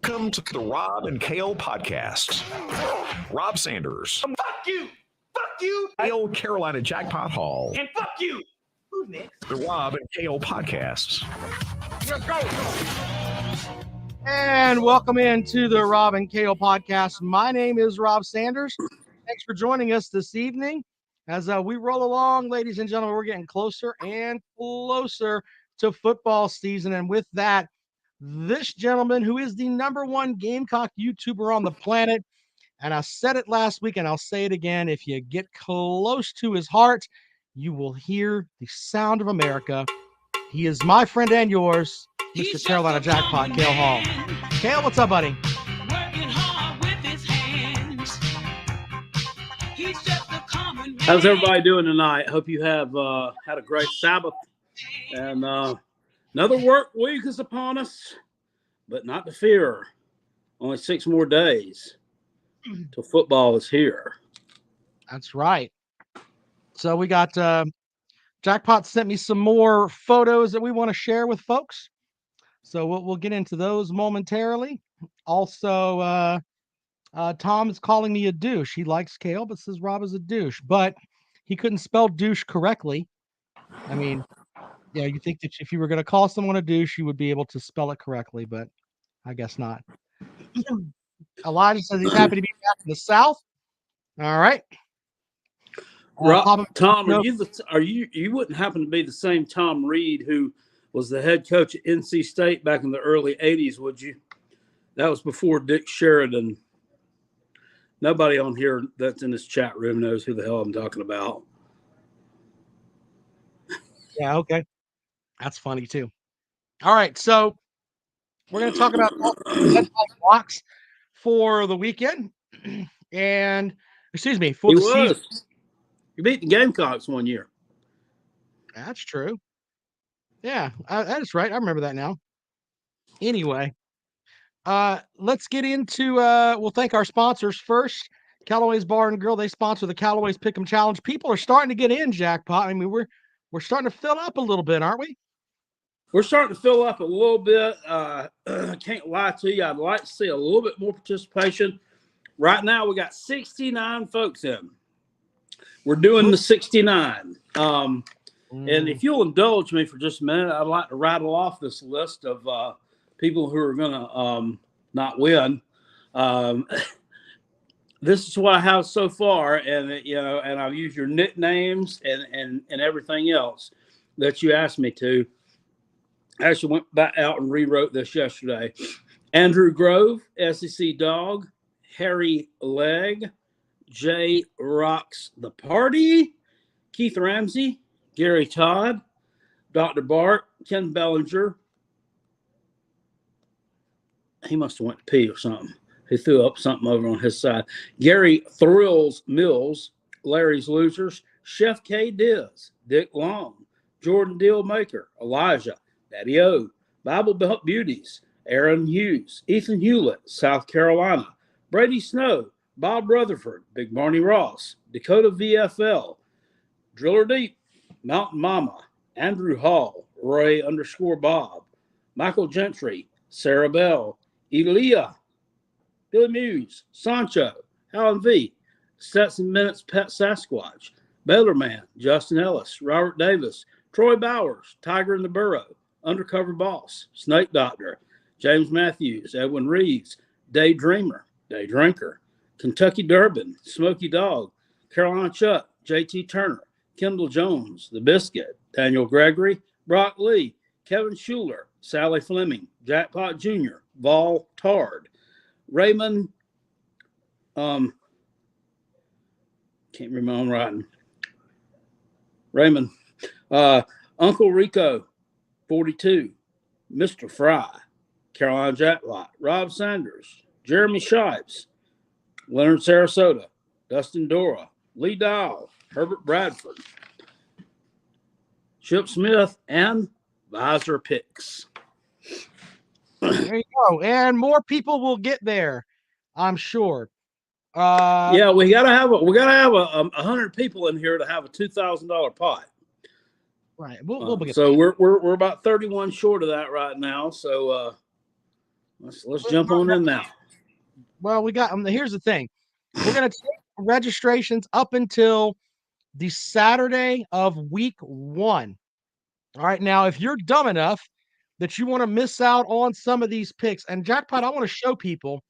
Welcome to the Rob and Kale podcast. Rob Sanders. Fuck you. Fuck you. Kale Carolina Jackpot Hall. And fuck you. Who's next? The Rob and Kale podcasts. Let's go. And welcome into the Rob and Kale podcast. My name is Rob Sanders. Thanks for joining us this evening. As we roll along, ladies and gentlemen, we're getting closer and closer to football season. And with that, this gentleman who is the #1 Gamecock YouTuber on the planet, and I said it last week and I'll say it again, if you get close to his heart, you will hear the sound of America. He is my friend and yours, Mr. Carolina Jackpot, Kale Hall. Kale, what's up, buddy? How's everybody doing tonight? Hope you have had a great Sabbath. And another work week is upon us, but not to fear. Only 6 more days till football is here. That's right. So we got Jackpot sent me some more photos that we want to share with folks. So we'll get into those momentarily. Also, Tom is calling me a douche. He likes Kale, but says Rob is a douche. But he couldn't spell douche correctly. I mean, yeah, you think that if you were going to call someone a douche, you would be able to spell it correctly, but I guess not. Elijah says he's happy to be back in the South. All right. Tom, you wouldn't happen to be the same Tom Reed who was the head coach at NC State back in the early 80s, would you? That was before Dick Sheridan. Nobody on here that's in this chat room knows who the hell I'm talking about. Yeah, okay. That's funny too. All right, so we're going to talk about blocks for the weekend. And, excuse me, for the season. You beat the Gamecocks one year. That's true. Yeah, that is right. I remember that now. Anyway, let's get into, we'll thank our sponsors first. Calloway's Bar and Grill, they sponsor the Calloway's Pick'em Challenge. People are starting to get in, Jackpot. I mean, we're starting to fill up a little bit, aren't we? We're starting to fill up a little bit. I can't lie to you. I'd like to see a little bit more participation. Right now, we got 69 folks in. We're doing the 69. And if you'll indulge me for just a minute, I'd like to rattle off this list of people who are going to not win. This is what I have so far, and and I've used your nicknames and everything else that you asked me to. I actually went back out and rewrote this yesterday. Andrew Grove, SEC Dog, Harry Legg, Jay Rocks the Party, Keith Ramsey, Gary Todd, Dr. Bart, Ken Bellinger. He must have went to pee or something. He threw up something over on his side. Gary Thrills Mills, Larry's Losers, Chef K. Diz, Dick Long, Jordan Dealmaker, Elijah, Daddy O, Bible Belt Beauties, Aaron Hughes, Ethan Hewlett, South Carolina, Brady Snow, Bob Rutherford, Big Barney Ross, Dakota VFL, Driller Deep, Mountain Mama, Andrew Hall, Roy _Bob, Michael Gentry, Sarah Bell, Elia, Billy Muse, Sancho, Alan V, Stetson Minutes Pet Sasquatch, Baylor Man, Justin Ellis, Robert Davis, Troy Bowers, Tiger in the Burrow, Undercover Boss, Snake Doctor, James Matthews, Edwin Reeves, Daydreamer, Day Drinker, Kentucky Durbin, Smoky Dog, Carolina Chuck, JT Turner, Kendall Jones, The Biscuit, Daniel Gregory, Brock Lee, Kevin Schuler, Sally Fleming, Jackpot Jr., Vol Tard, Raymond, can't remember I'm writing. Raymond, Uncle Rico, 42, Mr. Fry, Carolina Jackpot, Rob Sanders, Jeremy Shipes, Leonard Sarasota, Dustin Dora, Lee Dial, Herbert Bradford, Chip Smith, and Visor Picks. There you go. And more people will get there, I'm sure. Yeah, we gotta have 100 people in here to have a $2,000 pot. Right. We'll so we're about 31 short of that right now. So Let's jump on in now. Well, we got. Here's the thing: we're gonna take registrations up until the Saturday of week 1. All right. Now, if you're dumb enough that you want to miss out on some of these picks, and Jackpot, I want to show people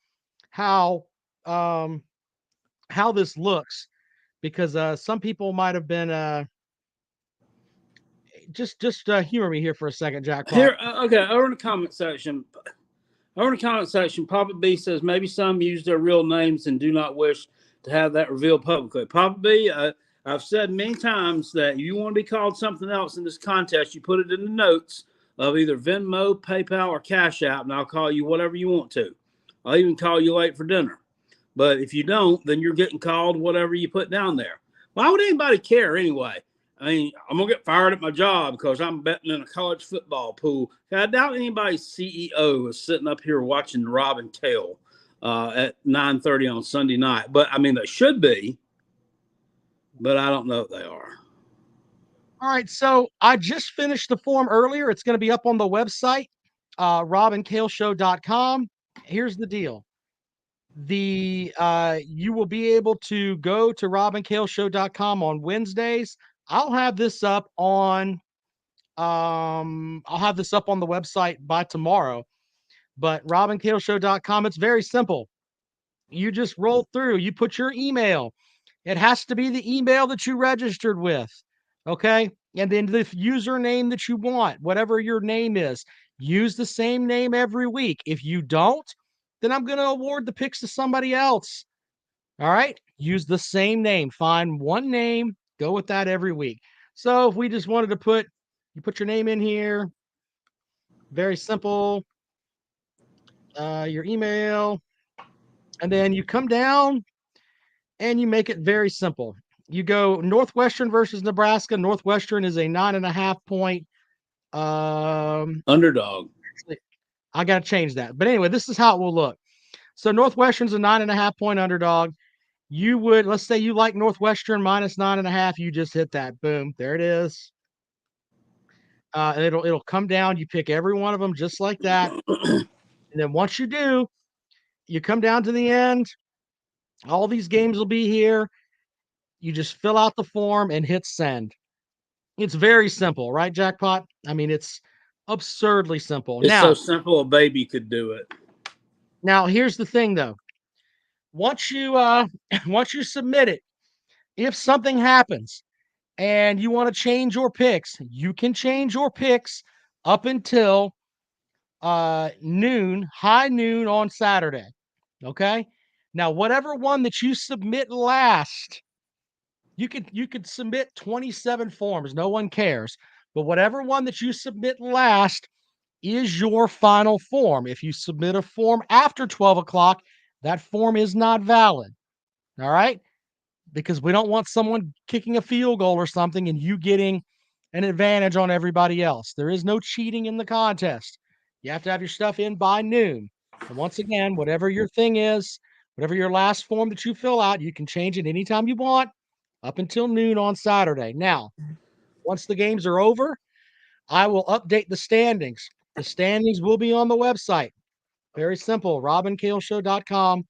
how this looks, because some people might have been just humor me here for a second, Jackpot. Here, okay, over in the comment section. Papa B says maybe some use their real names and do not wish to have that revealed publicly. Papa B, I've said many times that you want to be called something else in this contest, you put it in the notes of either Venmo, PayPal, or Cash App, and I'll call you whatever you want to. I'll even call you late for dinner. But if you don't, then you're getting called whatever you put down there. Why would anybody care anyway? I mean, I'm going to get fired at my job because I'm betting in a college football pool. I doubt anybody's CEO is sitting up here watching Rob and Kale at 9:30 on Sunday night. But, I mean, they should be, but I don't know if they are. All right, so I just finished the form earlier. It's going to be up on the website, robandkaleshow.com. Here's the deal. You will be able to go to robandkaleshow.com on Wednesdays. I'll have this up on the website by tomorrow. But robandkaleshow.com, it's very simple. You just roll through, you put your email. It has to be the email that you registered with. Okay? And then the username that you want, whatever your name is, use the same name every week. If you don't, then I'm going to award the picks to somebody else. All right? Use the same name. Find one name. Go with that every week. So if we just wanted to you put your name in here. Very simple. Your email. And then you come down and you make it very simple. You go Northwestern versus Nebraska. Northwestern is a 9.5 point underdog. I got to change that. But anyway, this is how it will look. So Northwestern's a 9.5 point underdog. You would, let's say you like Northwestern minus 9.5. You just hit that. Boom. There it is. It'll come down. You pick every one of them just like that. And then once you do, you come down to the end. All these games will be here. You just fill out the form and hit send. It's very simple, right, Jackpot? I mean, it's absurdly simple. It's so simple a baby could do it. Now, here's the thing, though. Once you submit it, if something happens and you want to change your picks, you can change your picks up until high noon on Saturday. Okay? Now, whatever one that you submit last, you could submit 27 forms. No one cares. But whatever one that you submit last is your final form. If you submit a form after 12 o'clock, that form is not valid. All right? Because we don't want someone kicking a field goal or something and you getting an advantage on everybody else. There is no cheating in the contest. You have to have your stuff in by noon. And once again, whatever your thing is, whatever your last form that you fill out, you can change it anytime you want up until noon on Saturday. Now, once the games are over, I will update the standings. The standings will be on the website. Very simple, robandkaleshow.com.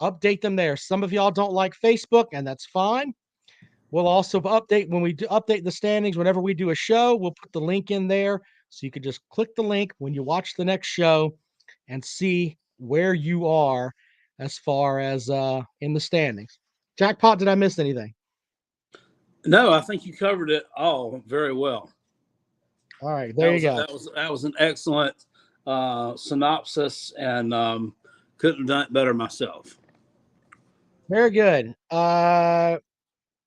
Update them there. Some of y'all don't like Facebook, and that's fine. We'll also update when we update the standings. Whenever we do a show, we'll put the link in there. So you can just click the link when you watch the next show and see where you are as far as in the standings. Jackpot, did I miss anything? No, I think you covered it all very well. All right, there you go. That was an excellent synopsis, and couldn't have done it better myself. Very good.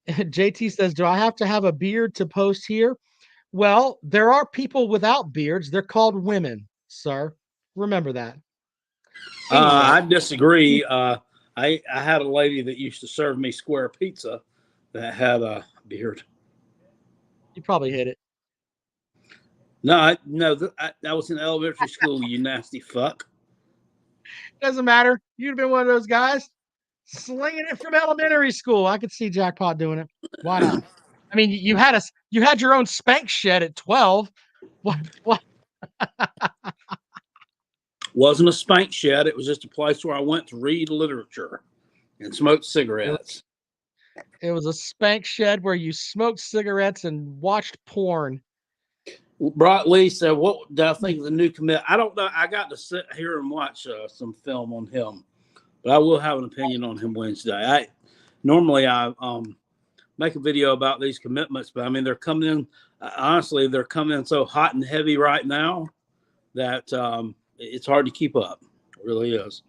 JT says, do I have to have a beard to post here? Well, there are people without beards. They're called women, sir. Remember that. Anyway. I disagree. I had a lady that used to serve me square pizza that had a beard. You probably hit it. No, I was in elementary school, you nasty fuck. Doesn't matter. You'd have been one of those guys slinging it from elementary school. I could see Jackpot doing it. Why not? I mean, you had your own spank shed at 12. What? Wasn't a spank shed. It was just a place where I went to read literature and smoke cigarettes. It was a spank shed where you smoked cigarettes and watched porn. Brock Lee said, what do I think of the new commit? I don't know. I got to sit here and watch some film on him, but I will have an opinion on him Wednesday. Normally I make a video about these commitments, but I mean, they're coming in, honestly, they're coming in so hot and heavy right now that it's hard to keep up. It really is.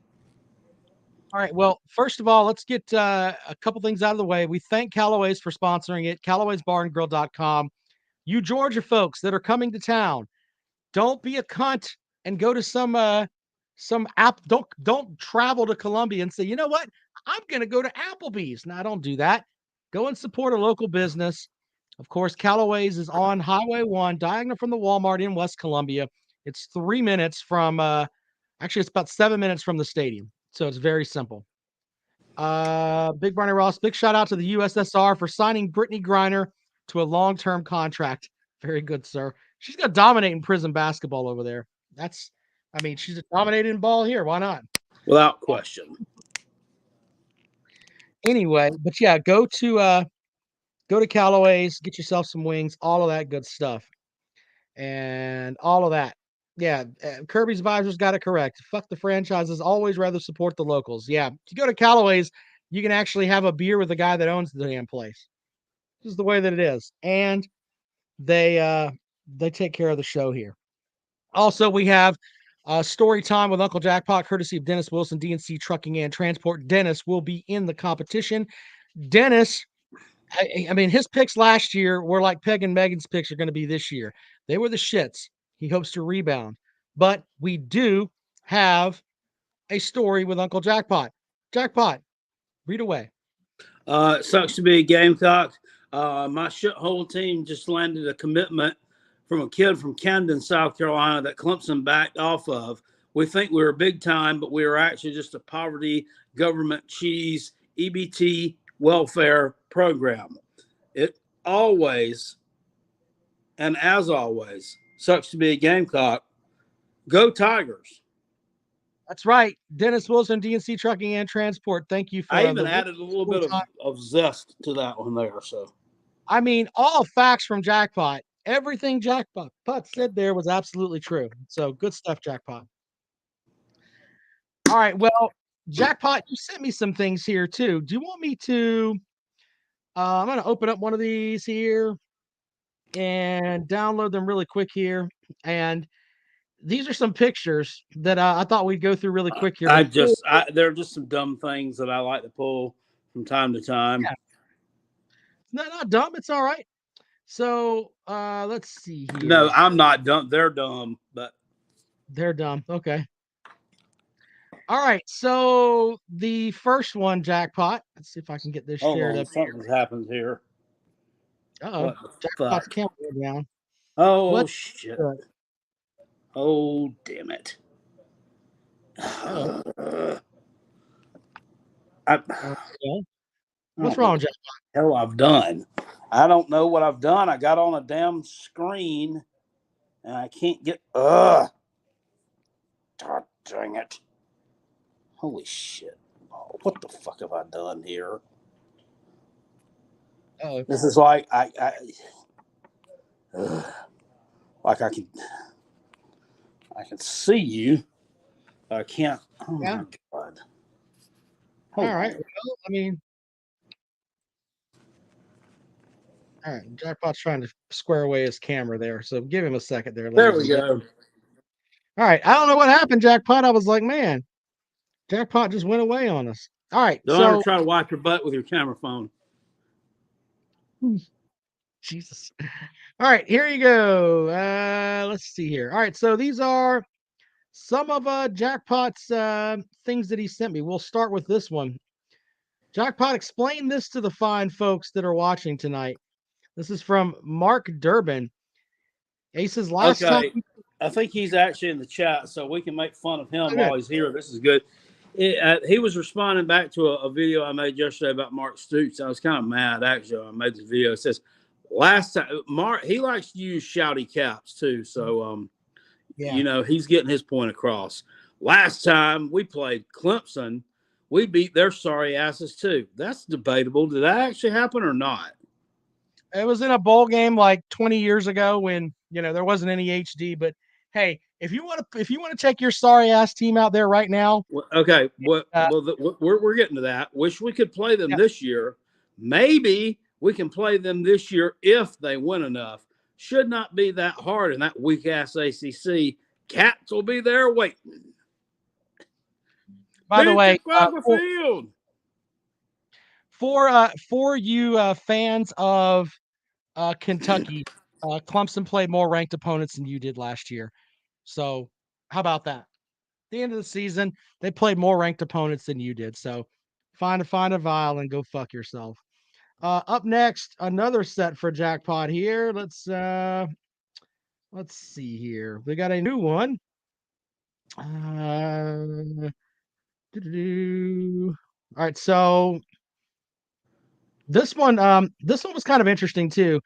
All right. Well, first of all, let's get a couple things out of the way. We thank Calloway's for sponsoring it. Calloway'sBarandGrill.com. You Georgia folks that are coming to town, don't be a cunt and go to some app. Don't travel to Columbia and say, you know what? I'm going to go to Applebee's. Now, don't do that. Go and support a local business. Of course, Calloway's is on Highway 1, diagonal from the Walmart in West Columbia. It's 3 minutes from, actually, it's about 7 minutes from the stadium. So it's very simple. Big Barney Ross, big shout out to the USSR for signing Brittany Griner to a long-term contract. Very good, sir. She's going to dominate in prison basketball over there. She's dominating ball here. Why not? Without question. Anyway, but yeah, go to Calloway's, get yourself some wings, all of that good stuff. And all of that. Yeah, Kirby's Advisors got it correct. Fuck the franchises. Always rather support the locals. Yeah, if you go to Calloway's, you can actually have a beer with the guy that owns the damn place. This is the way that it is, and they take care of the show here. Also, we have story time with Uncle Jackpot, courtesy of Dennis Wilson, DNC Trucking and Transport. Dennis will be in the competition. Dennis, I mean, his picks last year were like Peg and Megan's picks are going to be this year. They were the shits. He hopes to rebound. But we do have a story with Uncle Jackpot. Jackpot, read away. It sucks to be a Gamecock. My shithole team just landed a commitment from a kid from Camden, South Carolina that Clemson backed off of. We think we were big time, but we were actually just a poverty government cheese EBT welfare program. It always, and as always, sucks to be a Gamecock. Go Tigers. That's right. Dennis Wilson, DNC Trucking and Transport. Thank you for I even added a little bit of zest to that one there. So, I mean, all facts from Jackpot. Everything Jackpot said there was absolutely true. So good stuff, Jackpot. All right. Well, Jackpot, you sent me some things here too. Do you want me to? I'm going to open up one of these here and download them really quick here. And these are some pictures that I thought we'd go through really quick here. There are just some dumb things that I like to pull from time to time. Yeah. No, not dumb. It's all right. So let's see here. No, I'm not dumb. They're dumb, but they're dumb. Okay. All right. So the first one, Jackpot. Let's see if I can get this shared up. Something's happened here. Uh-oh. Jackpot's camera down. Oh, shit. Oh, damn it. What's wrong, Jackpot? Hell, I've done. I don't know what I've done. I got on a damn screen and I can't get. God dang it. Holy shit. Oh, what the fuck have I done here? Oh, this is like like I can see you. I can't. Oh my God. All right. Well, I mean, all right. Jackpot's trying to square away his camera there, so give him a second there. There we go. All right. I don't know what happened, Jackpot. I was like, man, Jackpot just went away on us. All right. Don't ever try to wipe your butt with your camera phone. Jesus. All right, here you go. Let's see here. All right, so these are some of Jackpot's things that he sent me. We'll start with this one. Jackpot, explain this to the fine folks that are watching tonight. This is from Mark Durbin. Ace's last time. I think he's actually in the chat, so we can make fun of him while he's here. This is good. He was responding back to a video I made yesterday about Mark Stoops. I was kind of mad, actually. I made this video. It says, last time, Mark, he likes to use shouty caps, too. So, you know, he's getting his point across. last time we played Clemson, we beat their sorry asses too. That's debatable. Did that actually happen or not? It was in a bowl game like 20 years ago when, there wasn't any HD, but hey, if you want to take your sorry ass team out there right now. Well, okay. We're getting to that. Wish we could play them this year. Maybe we can play them this year if they win enough. Should not be that hard in that weak ass ACC. Cats will be there waiting. By the way, for you fans of Kentucky, Clemson played more ranked opponents than you did last year. So how about that? At the end of the season, they played more ranked opponents than you did. So find a vial and go fuck yourself. Up next, another set for Jackpot here. Let's see here. We got a new one. All right, so this one was kind of interesting too.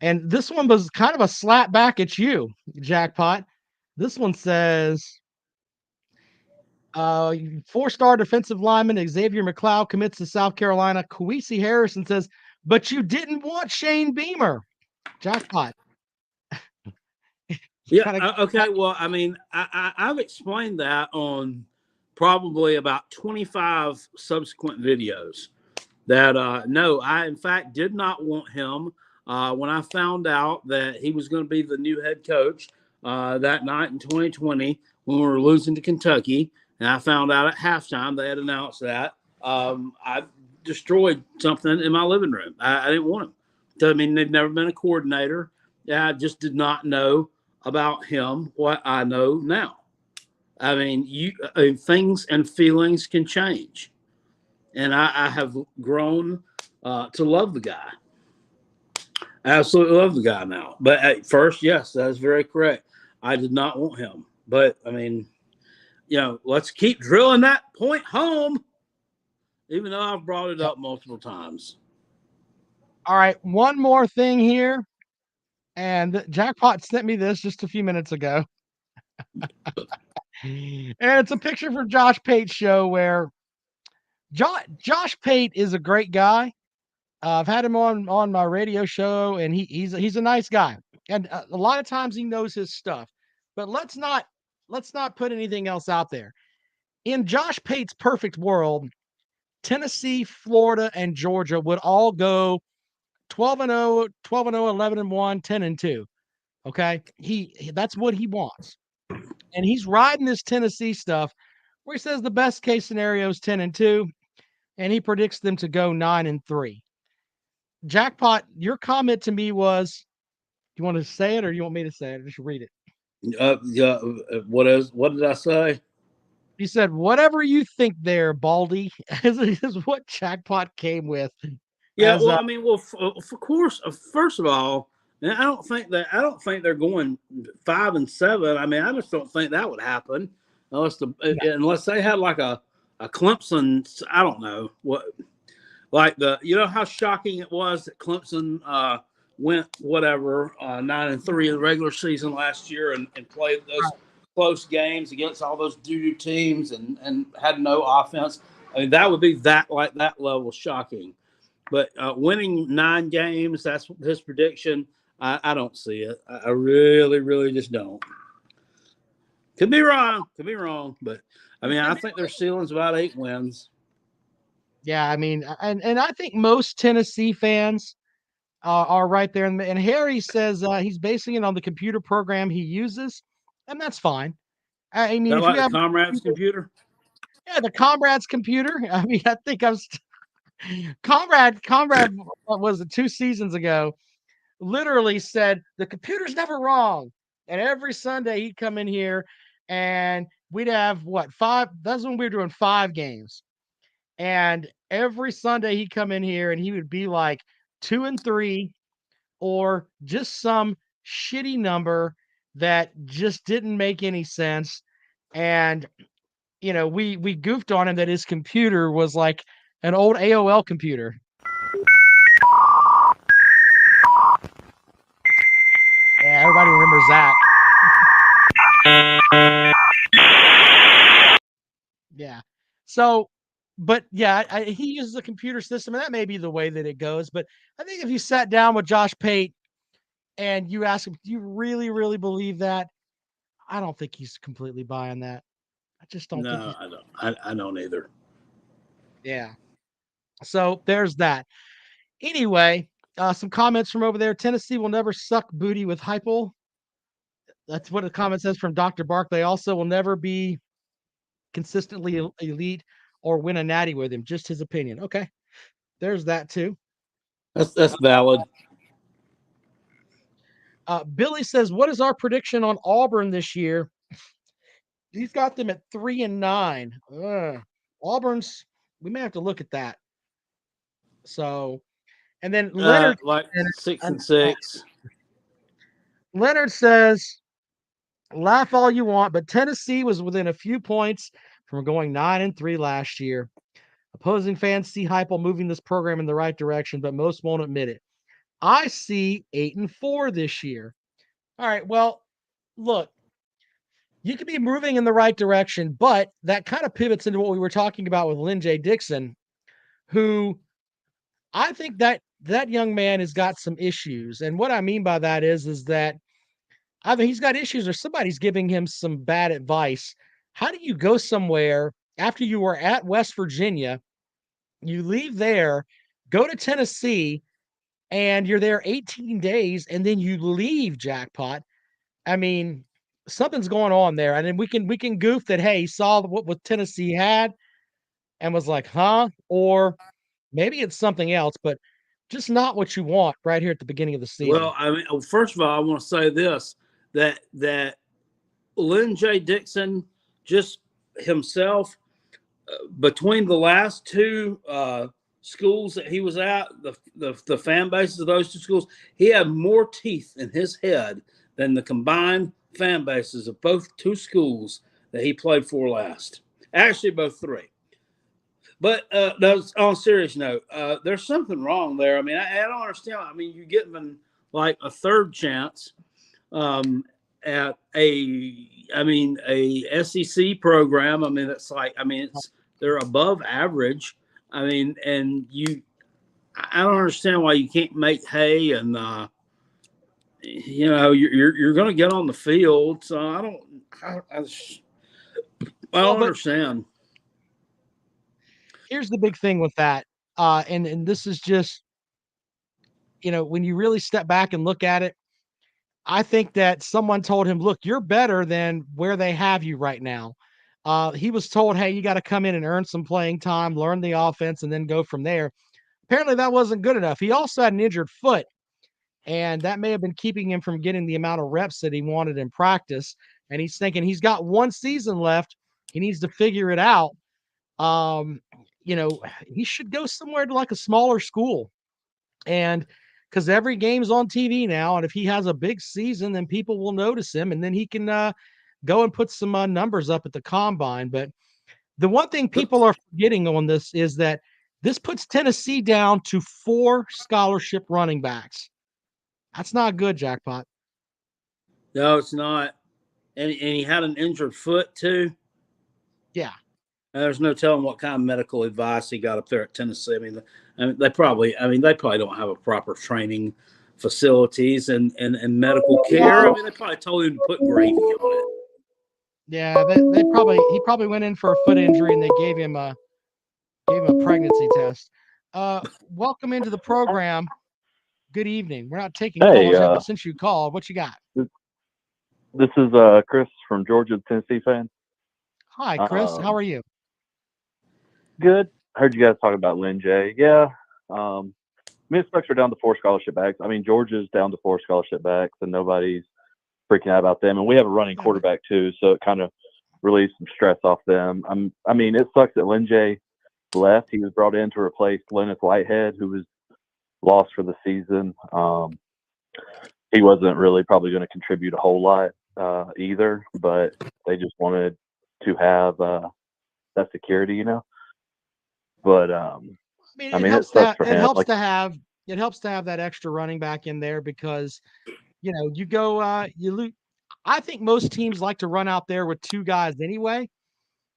And this one was kind of a slap back at you, Jackpot. This one says, 4-star defensive lineman Xavier McLeod commits to South Carolina. Kwesi Harrison says, but you didn't want Shane Beamer. Jackpot. Yeah. Okay. Well, I mean, I've explained that on probably about 25 subsequent videos that no, I in fact did not want him. When I found out that he was going to be the new head coach that night in 2020 when we were losing to Kentucky, and I found out at halftime they had announced that, I destroyed something in my living room. I didn't want him. I mean, they've never been a coordinator. I just did not know about him what I know now. I mean, things and feelings can change, and I have grown to love the guy. I absolutely love the guy now. But at first, yes, that is very correct. I did not want him. But, I mean, let's keep drilling that point home, even though I've brought it up multiple times. All right, one more thing here. And Jackpot sent me this just a few minutes ago. And it's a picture from Josh Pate's show where Josh Pate is a great guy. I've had him on my radio show, and he's a nice guy. And a lot of times he knows his stuff. But let's not put anything else out there. In Josh Pate's perfect world, Tennessee, Florida, and Georgia would all go 12-0, 11-1, 10-2. Okay. That's what he wants. And he's riding this Tennessee stuff where he says the best case scenario is 10-2, and he predicts them to go 9-3. Jackpot, your comment to me was, you want to say it or you want me to say it? I should read it. What did I say? He said, whatever you think there, Baldy, is what Jackpot came with. Yeah, I mean, of course, first of all, I don't think they're going 5-7. I mean, I just don't think that would happen unless they had like a Clemson. I don't know what, like how shocking it was that Clemson went 9-3 in the regular season last year and played those close games against all those doo-doo teams and had no offense. I mean, that would be that level shocking. But winning 9 games, that's his prediction. I don't see it. I really, really just don't. Could be wrong. But, I mean, I think their ceiling's about 8 wins. Yeah, I mean, and I think most Tennessee fans are right there. And Harry says he's basing it on the computer program he uses, and that's fine. I mean, if like you have the Comrade's computer? Yeah, the Comrade's computer. I mean, I think Comrade was it 2 seasons ago, literally said the computer's never wrong. And every Sunday he'd come in here and we'd have 5, that's when we were doing 5 games. And every Sunday he'd come in here and he would be like 2-3 or just some shitty number that just didn't make any sense. And we goofed on him that his computer was like an old AOL computer. Yeah, everybody remembers that. Yeah. So, but yeah, he uses a computer system, and that may be the way that it goes. But I think if you sat down with Josh Pate and you ask him, "Do you really, really believe that?" I don't think he's completely buying that. I just don't think No, he's. I don't. I don't either. Yeah. So there's that. Anyway, some comments from over there. Tennessee will never suck booty with Heupel. That's what the comment says from Dr. Barkley. Also, will never be consistently elite or win a natty with him. Just his opinion. Okay, there's that too. That's valid. Billy says, "What is our prediction on Auburn this year?" He's got them at 3-9. Auburn's. We may have to look at that. So, and then Leonard Like and, 6-6. Leonard says, "Laugh all you want, but Tennessee was within a few points from going 9-3 last year. Opposing fans see Heupel moving this program in the right direction, but most won't admit it. I see 8-4 this year." All right. Well, look, you could be moving in the right direction, but that kind of pivots into what we were talking about with Lynn J. Dixon, who I think that young man has got some issues. And what I mean by that is that either he's got issues or somebody's giving him some bad advice. How do you go somewhere after you were at West Virginia, you leave there, go to Tennessee, and you're there 18 days, and then you leave Jackpot? I mean, something's going on there. And then we can goof that, hey, he saw what Tennessee had and was like, huh? Or maybe it's something else, but just not what you want right here at the beginning of the season. Well, I mean, first of all, I want to say this that Lynn J. Dixon just himself between the last two schools that he was at, the fan bases of those two schools, he had more teeth in his head than the combined fan bases of both two schools that he played for last. Actually, both three. But on a serious note, there's something wrong there. I mean, I don't understand. I mean, you get them like a third chance at a SEC program. I mean, they're above average. I mean, and I don't understand why you can't make hay and you're going to get on the field. So I don't understand. Here's the big thing with that. And this is just, when you really step back and look at it, I think that someone told him, look, you're better than where they have you right now. He was told, hey, you got to come in and earn some playing time, learn the offense, and then go from there. Apparently that wasn't good enough. He also had an injured foot, and that may have been keeping him from getting the amount of reps that he wanted in practice. And he's thinking he's got one season left. He needs to figure it out. He should go somewhere to like a smaller school. And because every game's on TV now, and if he has a big season, then people will notice him, and then he can go and put some numbers up at the combine. But the one thing people are forgetting on this is that this puts Tennessee down to 4 scholarship running backs. That's not good, Jackpot. No, it's not. And he had an injured foot too. Yeah. There's no telling what kind of medical advice he got up there at Tennessee. I mean, they probably don't have a proper training facilities and medical care. I mean, they probably told him to put gravy on it. Yeah, he probably went in for a foot injury and they gave him a pregnancy test. Welcome into the program. Good evening. We're not taking calls yet, but since you called, what you got? This is Chris from Georgia, Tennessee fan. Hi, Chris. How are you? Good. I heard you guys talking about Lynn J. Yeah. Me and Specs are down to 4 scholarship backs. I mean, Georgia's down to 4 scholarship backs, and nobody's freaking out about them. And we have a running quarterback too, so it kind of relieves some stress off them. I mean, it sucks that Lynn J left. He was brought in to replace Lenneth Whitehead, who was lost for the season. He wasn't really probably going to contribute a whole lot either, but they just wanted to have that security, But it sucks for him. It helps to have that extra running back in there because you go you lose. I think most teams like to run out there with 2 guys anyway.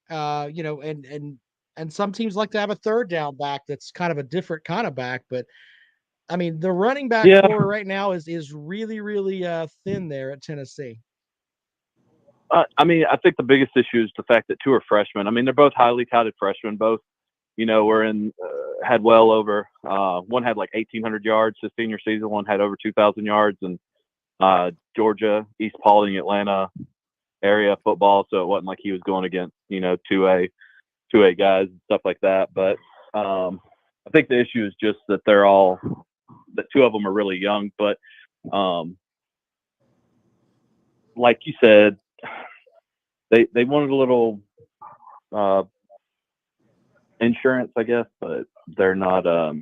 And some teams like to have a third down back that's kind of a different kind of back. But I mean, the running back Yeah. core right now is really, really thin there at Tennessee. I mean, I think the biggest issue is the fact that two are freshmen. I mean, they're both highly touted freshmen. Both, were had well over. One had like 1,800 yards his senior season. One had over 2,000 yards. And Georgia, East Paulding, Atlanta area football. So it wasn't like he was going against, 2A guys and stuff like that. But I think the issue is just that that two of them are really young. But like you said, they wanted a little insurance, I guess, but they're not. I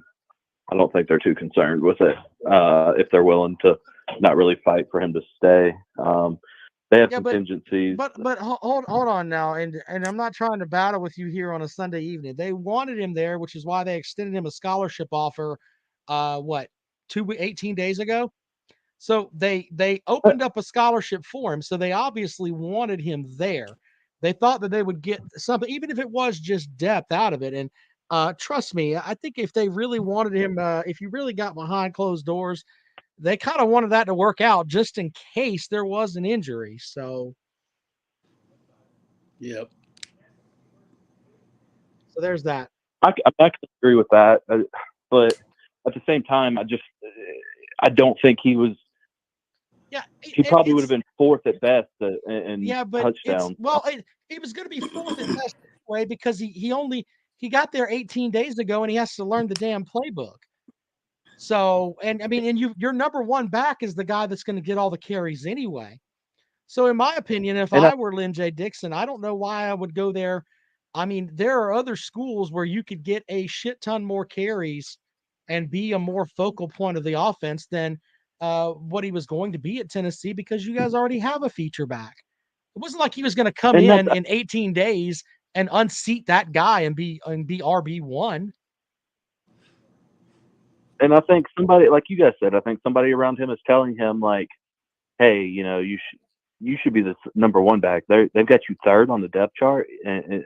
don't think they're too concerned with it if they're willing to not really fight for him to stay. They have contingencies. But hold on now, and I'm not trying to battle with you here on a Sunday evening. They wanted him there, which is why they extended him a scholarship offer. 18 days ago? So they opened up a scholarship for him. So they obviously wanted him there. They thought that they would get something, even if it was just depth out of it. And trust me, I think if they really wanted him, if you really got behind closed doors, they kind of wanted that to work out just in case there was an injury. So, yep. So there's that. I can agree with that, but at the same time, I don't think he was. Yeah, he probably would have been fourth at best in touchdowns. He was going to be fourth at best anyway because he got there 18 days ago and he has to learn the damn playbook. So, and I mean, and your number one back is the guy that's going to get all the carries anyway. So, in my opinion, if I were Lynn J. Dixon, I don't know why I would go there. I mean, there are other schools where you could get a shit ton more carries and be a more focal point of the offense than what he was going to be at Tennessee because you guys already have a feature back. It wasn't like he was going to come in 18 days and unseat that guy and be RB1. And I think somebody, like you guys said, I think somebody around him is telling him like, hey, you should be the number one back. They've got you third on the depth chart, and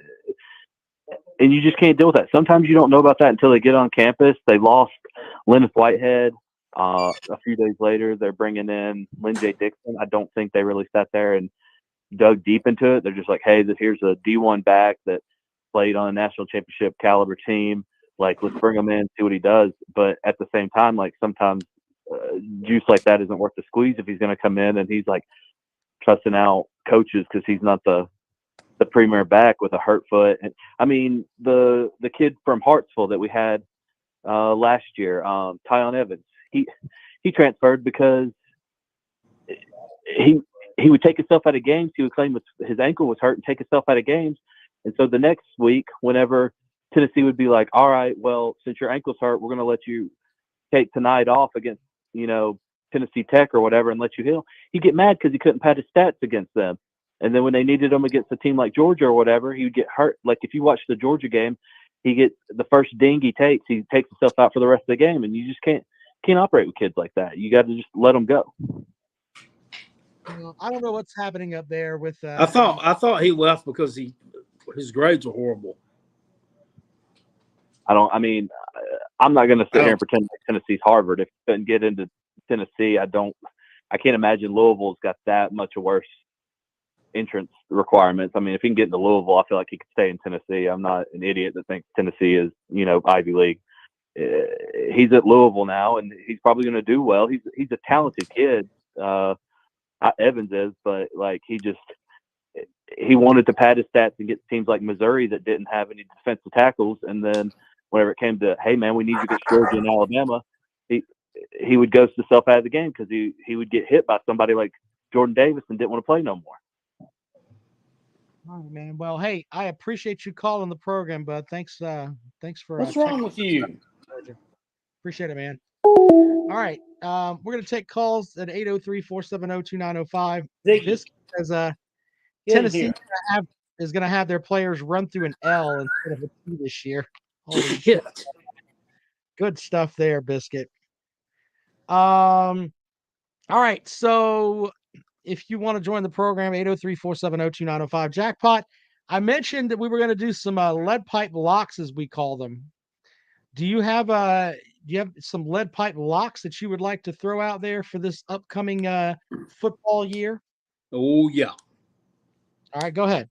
you just can't deal with that. Sometimes you don't know about that until they get on campus. They lost Leonard Whitehead. A few days later, they're bringing in Lynn J. Dixon. I don't think they really sat there and dug deep into it. They're just like, hey, here's a D1 back that played on a national championship caliber team. Like, let's bring him in, see what he does. But at the same time, like sometimes juice like that isn't worth the squeeze if he's going to come in and he's like cussing out coaches because he's not the premier back with a hurt foot. And I mean, the kid from Hartsville that we had last year, Tyon Evans, he transferred because he would take himself out of games. He would claim his ankle was hurt and take himself out of games. And so the next week, whenever Tennessee would be like, all right, well, since your ankle's hurt, we're going to let you take tonight off against, Tennessee Tech or whatever and let you heal. He'd get mad because he couldn't pad his stats against them. And then when they needed him against a team like Georgia or whatever, he would get hurt. Like if you watch the Georgia game, he gets the first ding he takes himself out for the rest of the game. And you just can't operate with kids like that. You got to just let them go. I don't know what's happening up there with. I thought he left because his grades were horrible. I'm not going to sit here and pretend like Tennessee's Harvard. If he couldn't get into Tennessee, I can't imagine Louisville's got that much worse entrance requirements. I mean, if he can get into Louisville, I feel like he could stay in Tennessee. I'm not an idiot that thinks Tennessee is, Ivy League. He's at Louisville now, and he's probably going to do well. He's a talented kid. Evans is, but like he wanted to pad his stats and get teams like Missouri that didn't have any defensive tackles, and then whenever it came to, hey man, we need you against Georgia and Alabama, he would ghost himself out of the game because he would get hit by somebody like Jordan Davis and didn't want to play no more. All right, man. Well, hey, I appreciate you calling the program, bud. Thanks for. What's wrong with you? Appreciate it, man. All right, we're gonna take calls at 803-470-2905. This as Tennessee is gonna have their players run through an L instead of a T this year. Holy shit! Good stuff there, Biscuit. All right, so if you want to join the program, 803-470-2905. Jackpot, I mentioned that we were going to do some lead pipe locks, as we call them. Do you have some lead pipe locks that you would like to throw out there for this upcoming football year? Oh, yeah. All right, go ahead.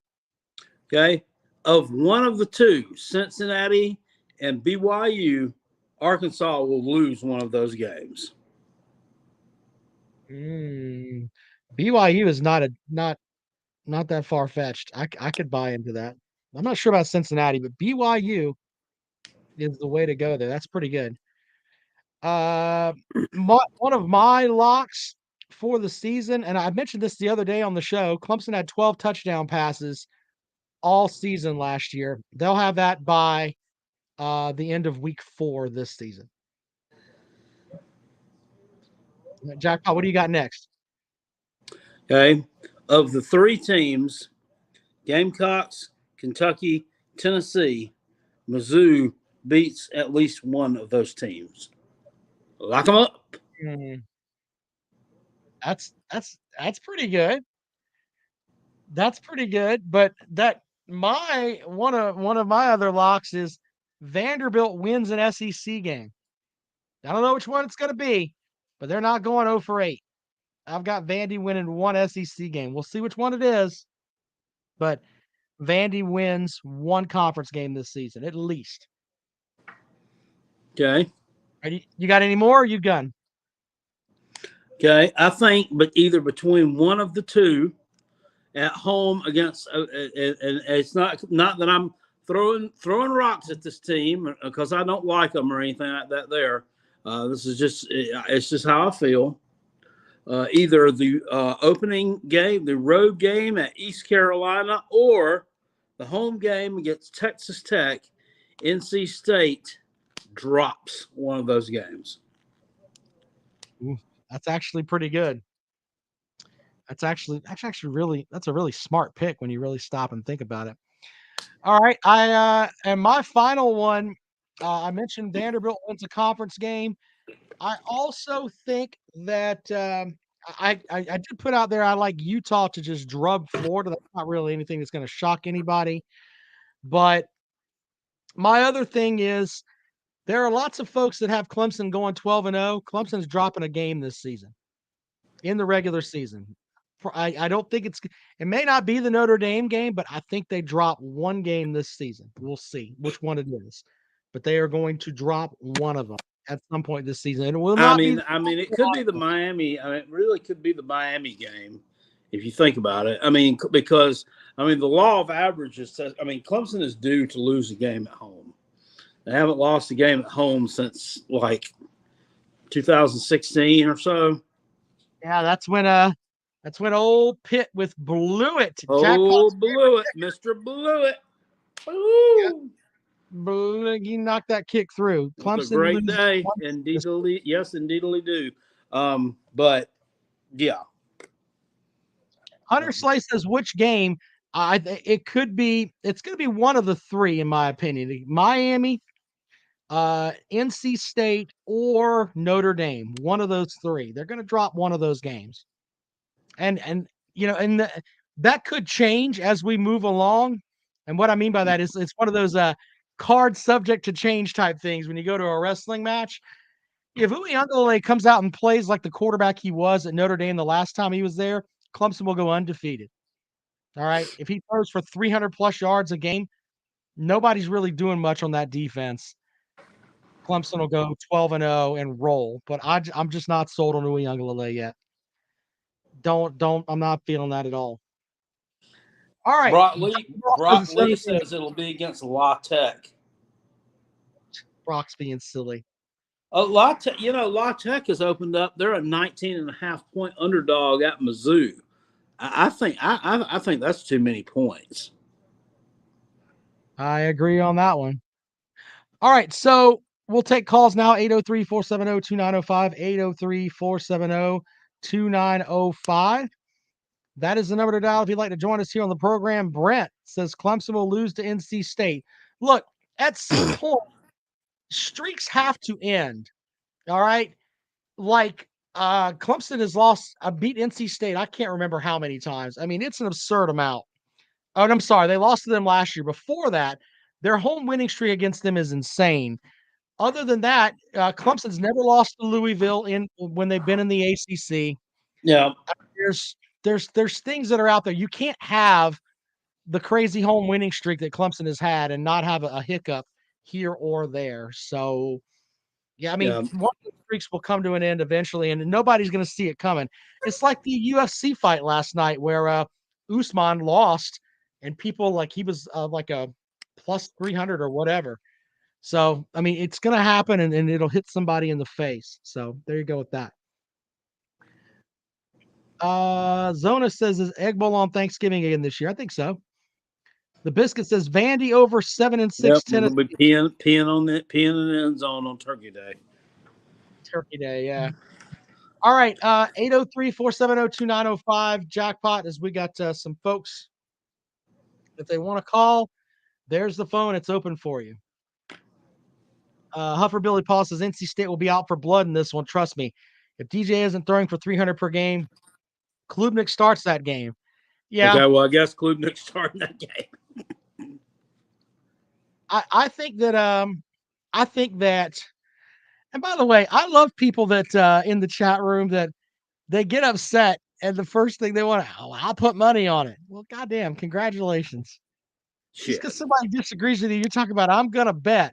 Okay. Of one of the two, Cincinnati and BYU, Arkansas will lose one of those games. BYU is not that far fetched. I could buy into that. I'm not sure about Cincinnati, but BYU is the way to go there. That's pretty good. One of my locks for the season, and I mentioned this the other day on the show. Clemson had 12 touchdown passes all season last year. They'll have that by the end of week 4 this season. Jackpot, what do you got next? Okay. Of the 3 teams, Gamecocks, Kentucky, Tennessee, Mizzou beats at least one of those teams. Lock them up. That's pretty good. That's pretty good. But one of my other locks is Vanderbilt wins an SEC game. I don't know which one it's going to be, but they're not going 0 for 8. I've got Vandy winning one SEC game. We'll see which one it is, but Vandy wins one conference game this season, at least. Okay. You got any more, or you done? Okay. I think, but either between one of the two at home against, and it's not that I'm throwing rocks at this team because I don't like them or anything like that there. This is it's just how I feel. Either the opening game, the road game at East Carolina, or the home game against Texas Tech, NC State drops one of those games. Ooh, that's actually pretty good. That's a really smart pick when you really stop and think about it. All right, and my final one, I mentioned Vanderbilt wins a conference game. I also think that I did put out there I like Utah to just drub Florida. That's not really anything that's going to shock anybody. But my other thing is there are lots of folks that have Clemson going 12-0. Clemson's dropping a game this season in the regular season. I don't think it may not be the Notre Dame game, but I think they drop one game this season. We'll see which one it is. But they are going to drop one of them at some point this season. And it will not it could be the Miami. It really could be the Miami game if you think about it. Because the law of averages says, Clemson is due to lose a game at home. They haven't lost a game at home since like 2016 or so. Yeah, that's when old Pitt with Blewett. Oh, Blewett, Mr. Blewett. Ooh. Yep. He knocked that kick through. Clemson, a great day. Indeedly, yes, indeedly do. But yeah. Hunter Slay says which game? It's going to be one of the 3 in my opinion. Miami, NC State, or Notre Dame. One of those 3. They're going to drop one of those games. And that could change as we move along. And what I mean by that is it's one of those card subject to change type things when you go to a wrestling match. If Uyunglele comes out and plays like the quarterback he was at Notre Dame the last time he was there, Clemson will go undefeated. All right. If he throws for 300 plus yards a game, nobody's really doing much on that defense. Clemson will go 12-0 and roll, but I'm just not sold on Uyunglele yet. I'm not feeling that at all. All right. Brock Lee says it'll be against La Tech. Brock's being silly. La Tech has opened up. They're a 19.5 point underdog at Mizzou. I think that's too many points. I agree on that one. All right, so we'll take calls now. 803-470-2905, 803-470-2905. That is the number to dial if you'd like to join us here on the program. Brent says Clemson will lose to NC State. Look, at some point, streaks have to end. All right? Like, Clemson has beat NC State. I can't remember how many times. It's an absurd amount. Oh, and I'm sorry, they lost to them last year. Before that, their home winning streak against them is insane. Other than that, Clemson's never lost to Louisville when they've been in the ACC. Yeah. There's things that are out there. You can't have the crazy home winning streak that Clemson has had and not have a hiccup here or there. So, yeah, I mean, one of the streaks will come to an end eventually, and nobody's going to see it coming. It's like the UFC fight last night where Usman lost, and people like he was like a plus 300 or whatever. So, I mean, it's going to happen, and it'll hit somebody in the face. So, there you go with that. Zona says, is Egg Bowl on Thanksgiving again this year? I think so. The Biscuit says, Vandy over 7-6 Tennessee. We'll be peeing in the end zone on Turkey Day. Turkey Day, yeah. All right, 803-470-2905, Jackpot, as we got some folks. If they want to call, there's the phone. It's open for you. Huffer Billy Paul says, NC State will be out for blood in this one. Trust me. If DJ isn't throwing for 300 per game, Klubnik starts that game. Yeah. Okay, well, I guess Klubnik's starting that game. I think that, and by the way, I love people that in the chat room that they get upset and the first thing they want to, I'll put money on it. Well, goddamn, congratulations. Just because somebody disagrees with you, you're talking about, I'm going to bet.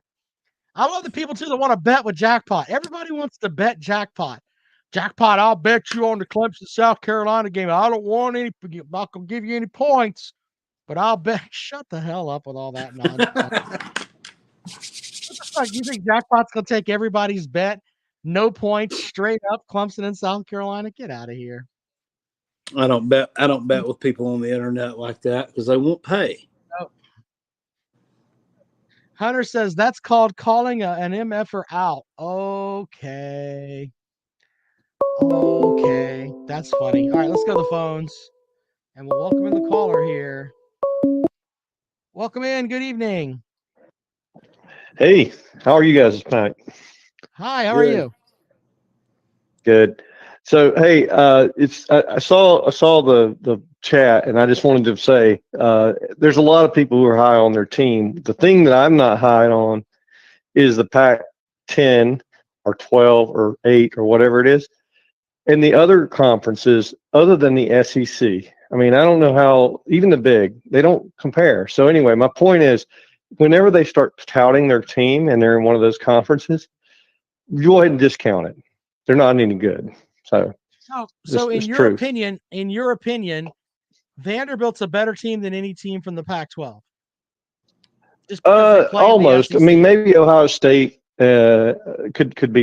I love the people too that want to bet with Jackpot. Everybody wants to bet Jackpot. Jackpot, I'll bet you on the Clemson South Carolina game. I don't want any, I'm not going to give you any points, but I'll bet. Shut the hell up with all that nonsense. You think Jackpot's going to take everybody's bet? No points, straight up Clemson and South Carolina? Get out of here. I don't bet with people on the internet like that because they won't pay. Oh. Hunter says that's called calling an MFer out. Okay. That's funny. All right, let's go to the phones. And we'll welcome in the caller here. Welcome in. Good evening. Hey, how are you guys tonight? Hi, how are you? Good. So, hey, I saw the chat, and I just wanted to say there's a lot of people who are high on their team. The thing that I'm not high on is the Pac-10 or 12 or 8 or whatever it is, and the other conferences other than the SEC. I mean, I don't know how even the big they don't compare. So anyway, my point is, whenever they start touting their team and they're in one of those conferences, you go ahead and discount it. They're not any good. So in your opinion, Vanderbilt's a better team than any team from the Pac-12. Almost. I mean, maybe Ohio State could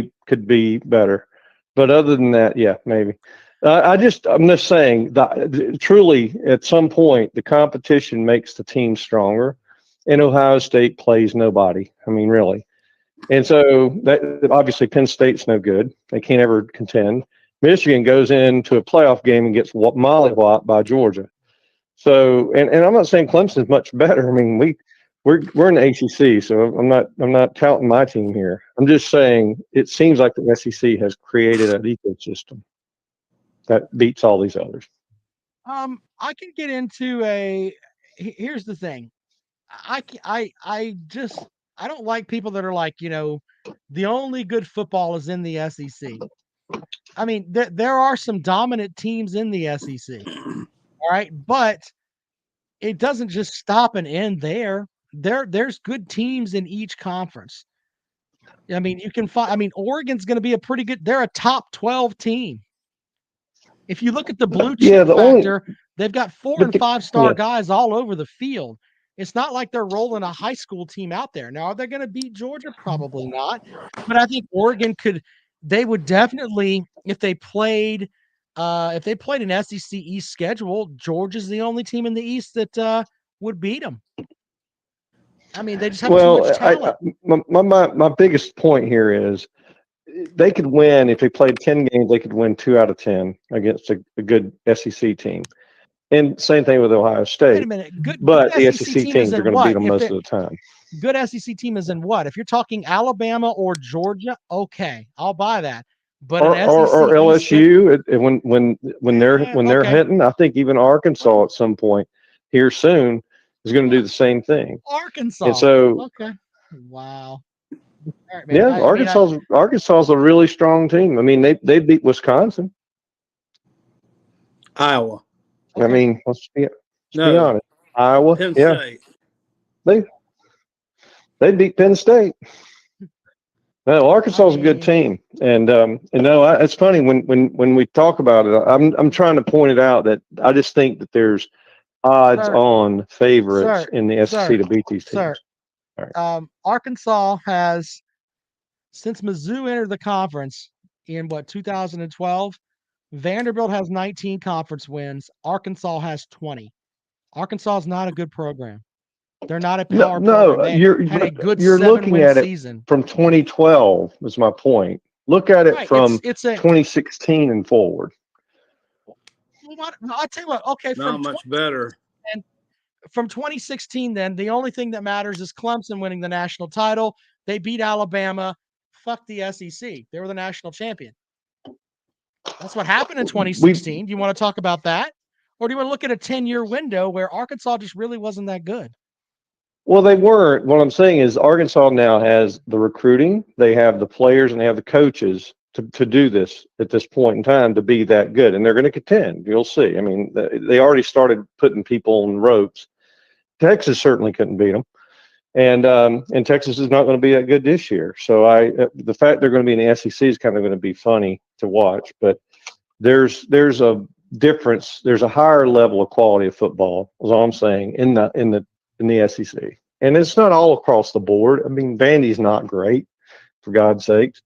be better, but other than that, yeah, maybe. I'm just saying that truly, at some point, the competition makes the team stronger, and Ohio State plays nobody. I mean, really. And so that obviously Penn State's no good. They can't ever contend. Michigan goes into a playoff game and gets mollywopped by Georgia. So, and I'm not saying Clemson's much better. I mean, we're in the ACC, so I'm not touting my team here. I'm just saying it seems like the SEC has created an ecosystem that beats all these others. I can get into here's the thing. I don't like people that are like, the only good football is in the SEC. I mean, there are some dominant teams in the SEC. All right. But it doesn't just stop and end there. There's good teams in each conference. I mean, you can find, Oregon's going to be they're a top 12 team. If you look at the blue chip factor, they've got 4 and 5 star guys all over the field. It's not like they're rolling a high school team out there. Now, are they going to beat Georgia? Probably not. But I think Oregon they would definitely, if they played an SEC East schedule, Georgia's the only team in the East that would beat them. I mean, they just have too much talent. My biggest point here is they could win if they played 10 games. They could win 2 out of 10 against a good SEC team. And same thing with Ohio State. Wait a minute. But the SEC teams are going to beat them most of the time. Good SEC team is in what? If you're talking Alabama or Georgia, okay, I'll buy that. But or LSU when they're hitting, I think even Arkansas at some point here soon is going to do the same thing. Arkansas. And so, okay, wow. All right, man. yeah, Arkansas is a really strong team. I mean, they beat Wisconsin. Iowa. I mean, let's be No. honest. Iowa, Penn yeah, State. they beat Penn State. No, Arkansas is a good team, and it's funny when we talk about it. I'm trying to point it out that I just think that there's odds-on favorites in the SEC to beat these teams. Right. Arkansas has, since Mizzou entered the conference in 2012, Vanderbilt has 19 conference wins. Arkansas has 20. Arkansas is not a good program. They're not a power program. They had a good you're looking at season. It from 2012 is my point. Look at it from 2016 and forward. I'll tell you what. Okay, not much better. And from 2016, then the only thing that matters is Clemson winning the national title. They beat Alabama. Fuck the SEC. They were the national champion. That's what happened in 2016. Do you want to talk about that? Or do you want to look at a 10-year window where Arkansas just really wasn't that good? Well, they weren't. What I'm saying is Arkansas now has the recruiting, they have the players, and they have the coaches to do this at this point in time to be that good. And they're going to contend. You'll see. I mean, they already started putting people on ropes. Texas certainly couldn't beat them. And Texas is not going to be that good this year. So the fact they're going to be in the SEC is kind of going to be funny to watch. But there's a difference. There's a higher level of quality of football, is all I'm saying, in the SEC. And it's not all across the board. I mean, Vandy's not great, for God's sakes.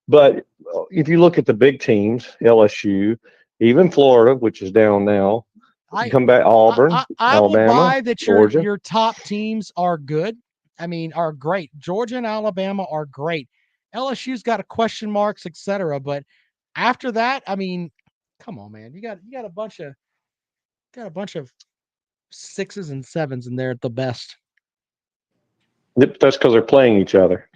But if you look at the big teams, LSU, even Florida, which is down now, come back, Auburn, Alabama, will buy that Georgia. Your top teams are good. I mean, are great. Georgia and Alabama are great. LSU's got a question marks, etc. But after that, I mean, come on, man. You got a bunch of 6s and 7s in there at the best. That's because they're playing each other.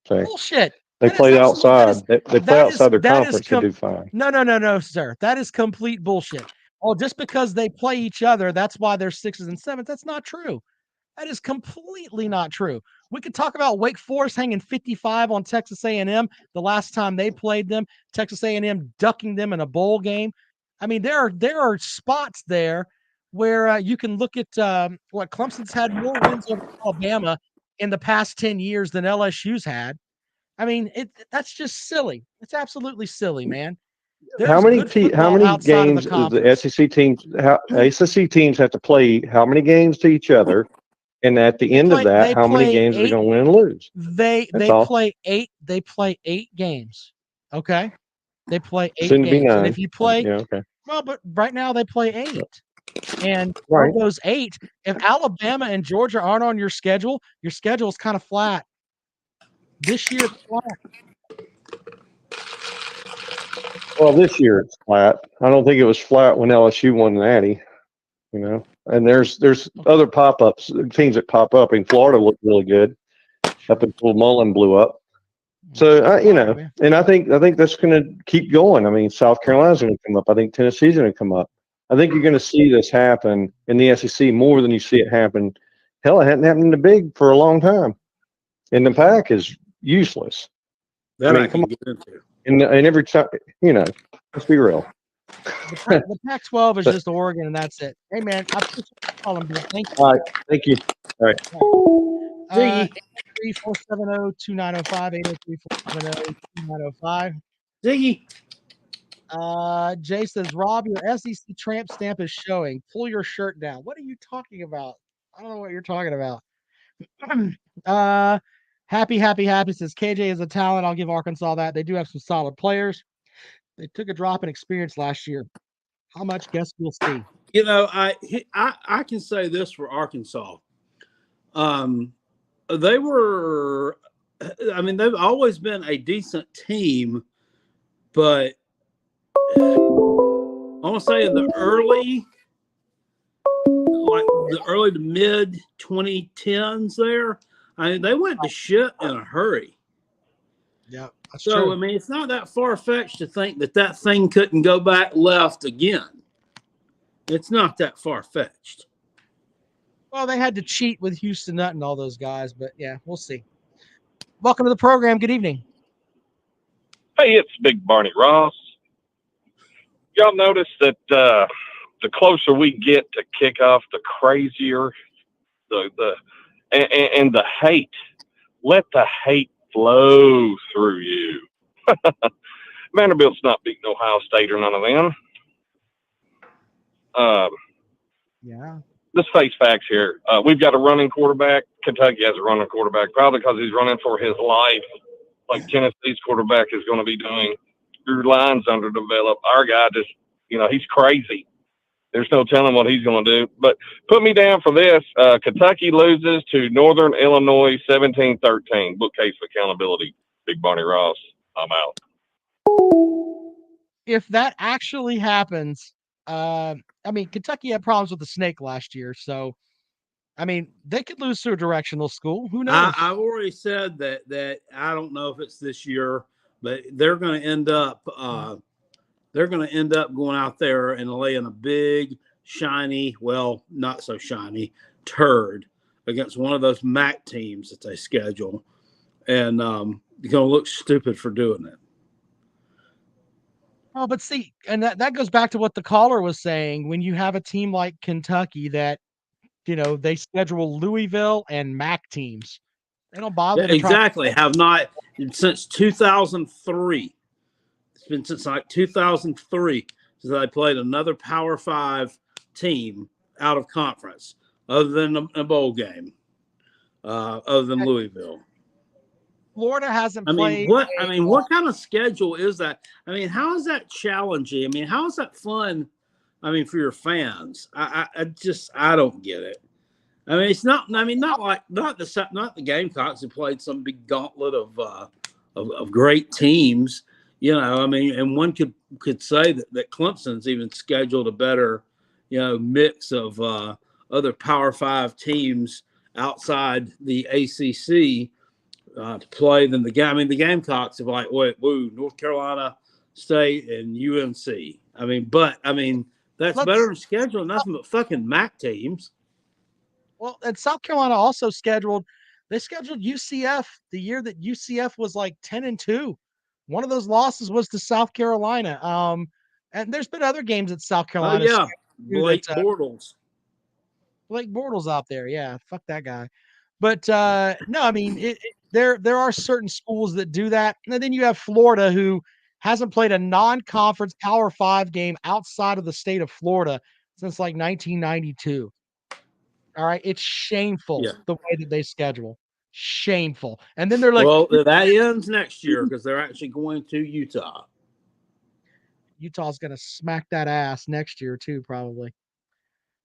So bullshit. They play outside. They play outside their conference to do fine. No, sir. That is complete bullshit. Oh, just because they play each other, that's why they're 6s and 7s. That's not true. That is completely not true. We could talk about Wake Forest hanging 55 on Texas A&M the last time they played them. Texas A&M ducking them in a bowl game. I mean, there are spots there where you can look at what Clemson's had more wins over Alabama in the past 10 years than LSU's had. I mean, that's just silly. It's absolutely silly, man. How many games do the SEC teams have to play? How many games to each other? And at the end of that, how many games are they going to win and lose? They play 8. They play 8 games. Okay, they play 8 games. And if you play, well, but right now they play 8. And of those 8, if Alabama and Georgia aren't on your schedule is kind of flat. This year it's flat. Well, this year it's flat. I don't think it was flat when LSU won Natty, And there's other pop-ups, teams that pop up. And Florida looked really good up until Mullen blew up. So and I think that's going to keep going. I mean, South Carolina's going to come up. I think Tennessee's going to come up. I think you're going to see this happen in the SEC more than you see it happen. Hell, it hadn't happened in the Big for a long time. And the Pac is useless. That I can get into. And every time, let's be real. The Pac-12 is just Oregon, and that's it. Hey, man, I appreciate you calling me. Thank you. All right. Thank you. All right. 803-470-2905, 803-470-2905. Ziggy. Jay says, Rob, your SEC tramp stamp is showing. Pull your shirt down. What are you talking about? I don't know what you're talking about. Happy says KJ is a talent. I'll give Arkansas that. They do have some solid players. They took a drop in experience last year. How much? Guess we'll see. I can say this for Arkansas. They've always been a decent team, but I want to say in the early to mid 2010s there, they went to shit in a hurry. Yeah, that's so true. I mean, it's not that far-fetched to think that thing couldn't go back left again. It's not that far-fetched. Well, they had to cheat with Houston Nutt and all those guys, but yeah, we'll see. Welcome to the program. Good evening. Hey, it's Big Barney Ross. Y'all notice that the closer we get to kickoff, the crazier and the hate. Let the hate flow through you. Vanderbilt's not beating Ohio State or none of them. Yeah. Let's face facts here. We've got a running quarterback. Kentucky has a running quarterback, probably because he's running for his life, like Tennessee's quarterback is going to be doing. Your line's underdeveloped. Our guy just, he's crazy. There's no telling what he's going to do. But put me down for this. Kentucky loses to Northern Illinois 17-13. Bookcase of accountability. Big Barney Ross. I'm out. If that actually happens, Kentucky had problems with the snake last year, so they could lose to a directional school. Who knows? I've already said that I don't know if it's this year, but they're going to end up going out there and laying a big, shiny, well, not so shiny turd against one of those MAC teams that they schedule, and you're going to look stupid for doing it. Oh, but see, and that goes back to what the caller was saying. When you have a team like Kentucky that, they schedule Louisville and MAC teams, they don't bother. Exactly. Have not since 2003. It's been since like 2003 since they played another Power 5 team out of conference, other than a bowl game, other than Louisville. Florida hasn't played. What kind of schedule is that? How is that challenging? How is that fun? For your fans, I don't get it. It's not. Not the Gamecocks who played some big gauntlet of great teams. And one could say that Clemson's even scheduled a better, mix of other Power 5 teams outside the ACC. To play than the game. The Gamecocks have North Carolina State and UNC. That's better than scheduling nothing but fucking MAC teams. Well, and South Carolina also scheduled UCF the year that UCF was like 10-2. One of those losses was to South Carolina. And there's been other games at South Carolina. Oh, yeah. Blake Bortles. Blake Bortles out there. Yeah, fuck that guy. But no, there are certain schools that do that. And then you have Florida, who hasn't played a non-conference Power 5 game outside of the state of Florida since like 1992. All right. It's shameful the way that they schedule. Shameful. And then they're like, well, that ends next year because they're actually going to Utah. Utah's going to smack that ass next year too, probably.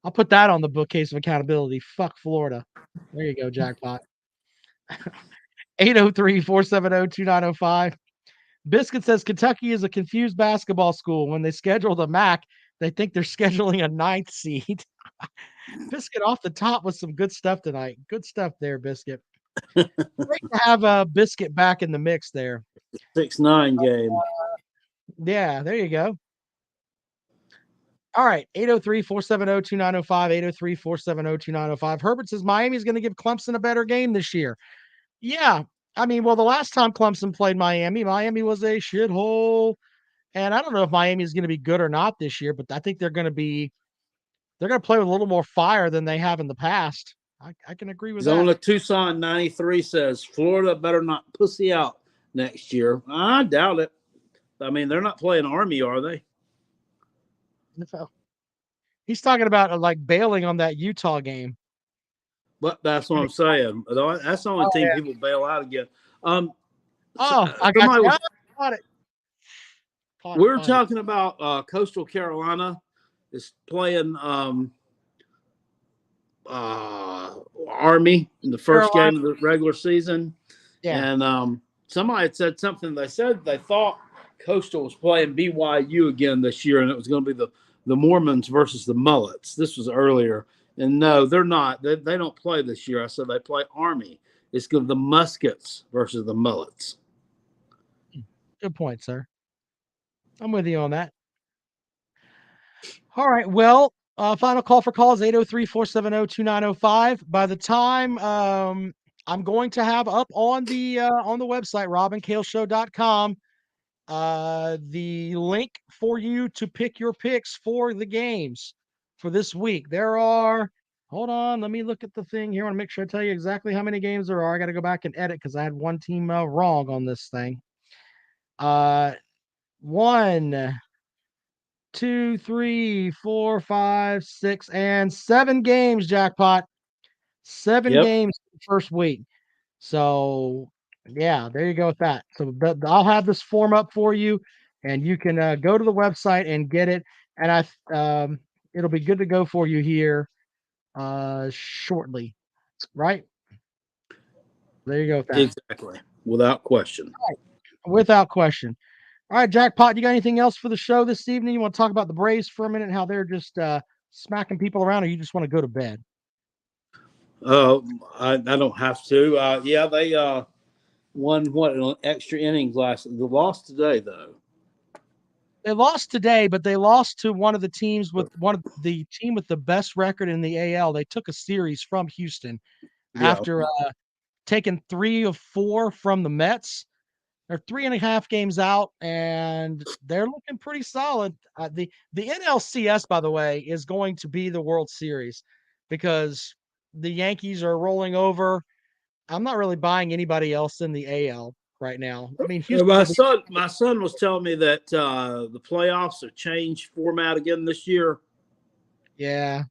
I'll put that on the bookcase of accountability. Fuck Florida. There you go, Jackpot. 803-470-2905. Biscuit says Kentucky is a confused basketball school. When they schedule the MAC, they think they're scheduling a 9th seed. Biscuit off the top with some good stuff tonight. Good stuff there, Biscuit. Great to have Biscuit back in the mix there. 6-9 game. Yeah, there you go. All right, 803-470-2905, 803-470-2905. Herbert says Miami's going to give Clemson a better game this year. Yeah, the last time Clemson played Miami was a shithole. And I don't know if Miami is going to be good or not this year, but I think they're going to play with a little more fire than they have in the past. I can agree with that. Zona Tucson 93 says Florida better not pussy out next year. I doubt it. They're not playing Army, are they? No. He's talking about bailing on that Utah game. But that's what I'm saying. That's the only team people bail out again. I got it. We're talking about Coastal Carolina is playing Army in the first game of the regular season. Yeah. And somebody had said something. They said they thought Coastal was playing BYU again this year, and it was going to be the Mormons versus the Mullets. This was earlier. And no, they're not. They don't play this year. I said they play Army. It's going to be the Muskets versus the Mullets. Good point, sir. I'm with you on that. All right. Well, Final call for calls 803-470-2905. By the time I'm going to have up on the website robandkaleshow.com the link for you to pick your picks for the games for this week. There are, hold on, let me look at the thing here. I want to make sure I tell you exactly how many games there are. I got to go back and edit because I had one team wrong on this thing. 1, 2, 3, 4, 5, 6, and 7 games, Jackpot. 7 Yep. games the first week. So, yeah, there you go with that. So I'll have this form up for you, and you can go to the website and get it. And it'll be good to go for you here shortly, right? There you go with that. Exactly. Without question. Without question. All right, Jackpot, you got anything else for the show this evening? You want to talk about the Braves for a minute and how they're just smacking people around, or you just want to go to bed? I don't have to. Yeah, they won extra innings last. They lost today, though. They lost today, but they lost to one of the teams with the team with the best record in the AL. They took a series from Houston after taking 3 of 4 from the Mets. They're 3.5 games out, and they're looking pretty solid. The NLCS, by the way, is going to be the World Series because the Yankees are rolling over. I'm not really buying anybody else in the AL right now. I mean, Houston. My son was telling me that the playoffs have changed format again this year. Yeah,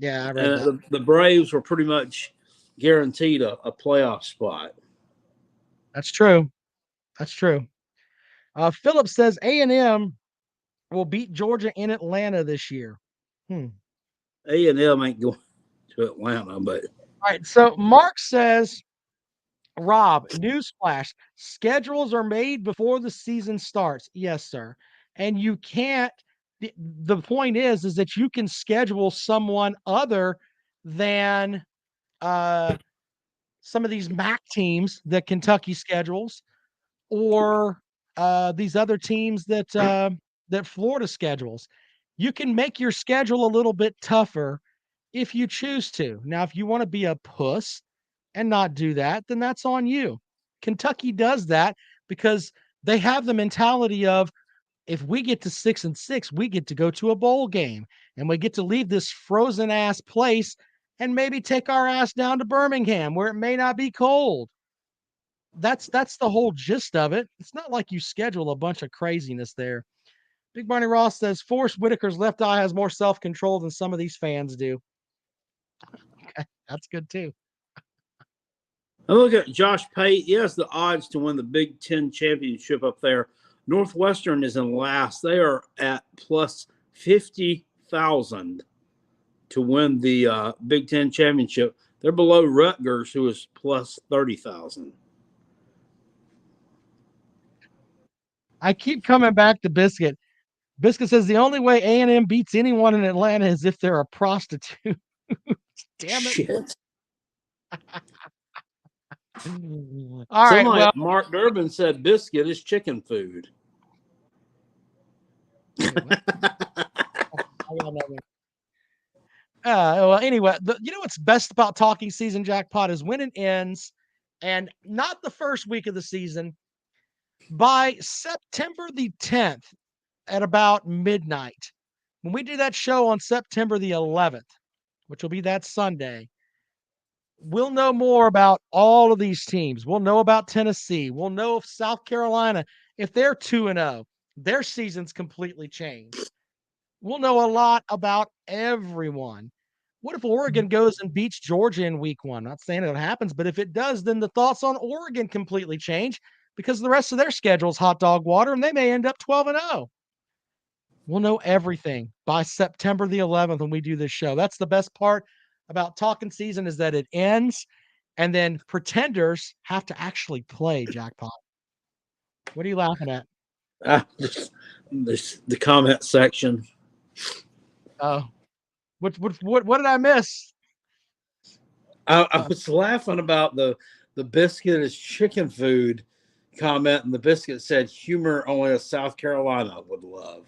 I read that. The Braves were pretty much guaranteed a playoff spot. That's true. Philip says A&M will beat Georgia in Atlanta this year. A&M ain't going to Atlanta, but all right. So Mark says, Rob, newsflash: schedules are made before the season starts. Yes, sir. And you can't. The point is that you can schedule someone other than some of these MAC teams that Kentucky schedules, or these other teams that Florida schedules. You can make your schedule a little bit tougher if you choose to. Now, if you want to be a puss and not do that, then that's on you. Kentucky does that because they have the mentality of, if we get to 6-6, we get to go to a bowl game and we get to leave this frozen ass place and maybe take our ass down to Birmingham where it may not be cold. That's the whole gist of it. It's not like you schedule a bunch of craziness there. Big Barney Ross says Forrest Whitaker's left eye has more self-control than some of these fans do. Okay, that's good too. I look at Josh Pate. He has the odds to win the Big Ten championship up there. Northwestern is in last. They are at plus 50,000 to win the Big Ten championship. They're below Rutgers, who is plus 30,000. I keep coming back to Biscuit. Biscuit says the only way A&M beats anyone in Atlanta is if they're a prostitute. Damn it. Shit. All right. Well, Mark Durbin said biscuit is chicken food. Well, anyway, you know what's best about talking season, Jackpot, is when it ends, and not the first week of the season. By September the 10th at about midnight, when we do that show on September the 11th, which will be that Sunday, we'll know more about all of these teams. We'll know about Tennessee. We'll know if South Carolina, if they're 2-0, their season's completely changed. We'll know a lot about everyone. What if Oregon goes and beats Georgia in week 1? Not saying it happens, but if it does, then the thoughts on Oregon completely change because the rest of their schedule is hot dog water, and they may end up 12-0. We'll know everything by September the 11th when we do this show. That's the best part about talking season, is that it ends, and then pretenders have to actually play, Jackpot. What are you laughing at? The comment section. Oh, what did I miss? I was laughing about the biscuit is chicken food comment, and the biscuit said humor only a South Carolina would love.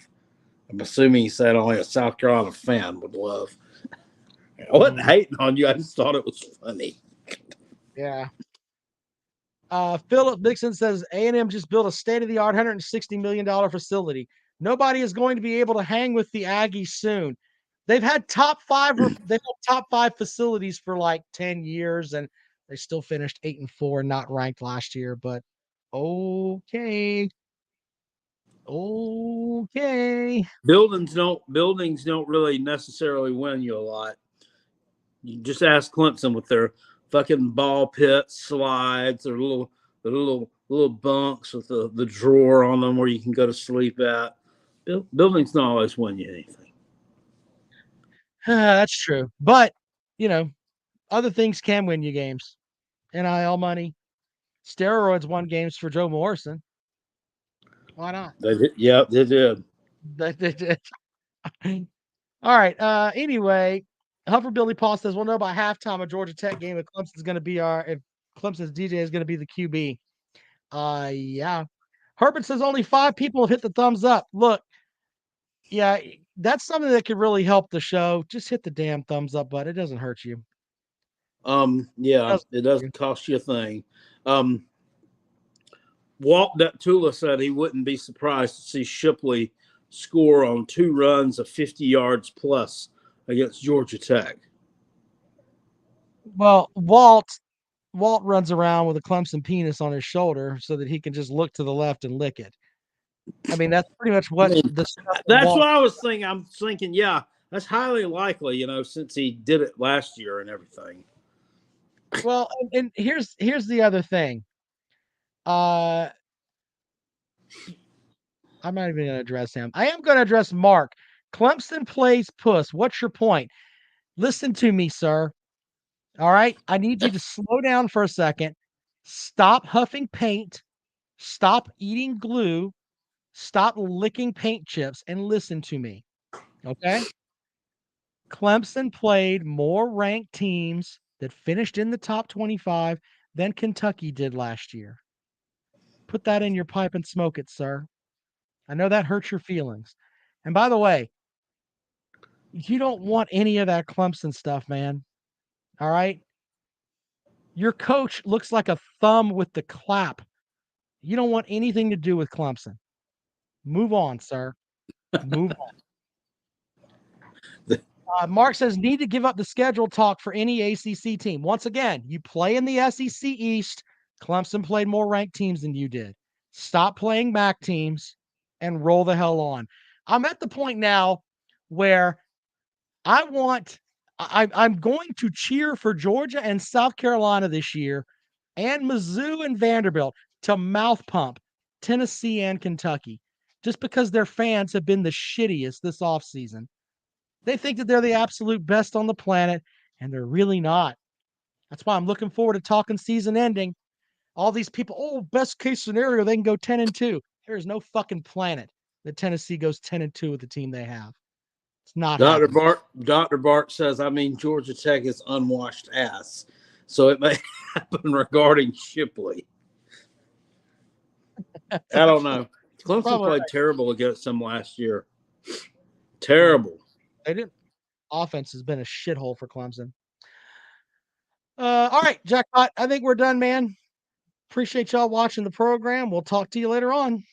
I'm assuming he said only a South Carolina fan would love. I wasn't hating on you. I just thought it was funny. Yeah. Philip Dixon says A&M just built a state-of-the-art $160 million facility. Nobody is going to be able to hang with the Aggies soon. They've had top five facilities for like 10 years, and they still finished 8-4, not ranked last year. But okay. Buildings don't really necessarily win you a lot. You just ask Clemson with their fucking ball pit slides, or little bunks with the drawer on them where you can go to sleep at. Buildings don't always win you anything. That's true. But, other things can win you games. NIL money. Steroids won games for Joe Morrison. Why not? They did. Yeah, they did. They did. All right. Anyway, Huffer Billy Paul says we'll know by halftime of Georgia Tech game if Clemson's DJ is going to be the QB. Yeah. Herbert says only 5 people have hit the thumbs up. Look, yeah, that's something that could really help the show. Just hit the damn thumbs up button. It doesn't hurt you. Yeah, it doesn't cost you a thing. Walt Tula said he wouldn't be surprised to see Shipley score on 2 runs of 50 yards plus against Georgia Tech. Well, Walt runs around with a Clemson penis on his shoulder so that he can just look to the left and lick it. I mean, that's pretty much what that's what I was thinking. I'm thinking, yeah, that's highly likely, since he did it last year and everything. Well, and here's the other thing. I'm not even going to address him. I am going to address Mark. Clemson plays puss. What's your point? Listen to me, sir. All right? I need you to slow down for a second. Stop huffing paint. Stop eating glue. Stop licking paint chips and listen to me. Okay? Clemson played more ranked teams that finished in the top 25 than Kentucky did last year. Put that in your pipe and smoke it, sir. I know that hurts your feelings. And by the way, you don't want any of that Clemson stuff, man. All right? Your coach looks like a thumb with the clap. You don't want anything to do with Clemson. Move on, sir. Move on. Mark says, need to give up the schedule talk for any ACC team. Once again, you play in the SEC East. Clemson played more ranked teams than you did. Stop playing MAC teams and roll the hell on. I'm at the point now where I'm going to cheer for Georgia and South Carolina this year, and Mizzou and Vanderbilt to mouth pump Tennessee and Kentucky, just because their fans have been the shittiest this offseason. They think that they're the absolute best on the planet, and they're really not. That's why I'm looking forward to talking season ending. All these people, best case scenario, they can go 10-2. There is no fucking planet that Tennessee goes 10-2 with the team they have. It's not happening. Dr. Bart says, Georgia Tech is unwashed ass. So it may happen regarding Shipley. I don't know. Clemson played terrible against them last year. Terrible. They didn't. Offense has been a shithole for Clemson. All right, Jackpot. I think we're done, man. Appreciate y'all watching the program. We'll talk to you later on.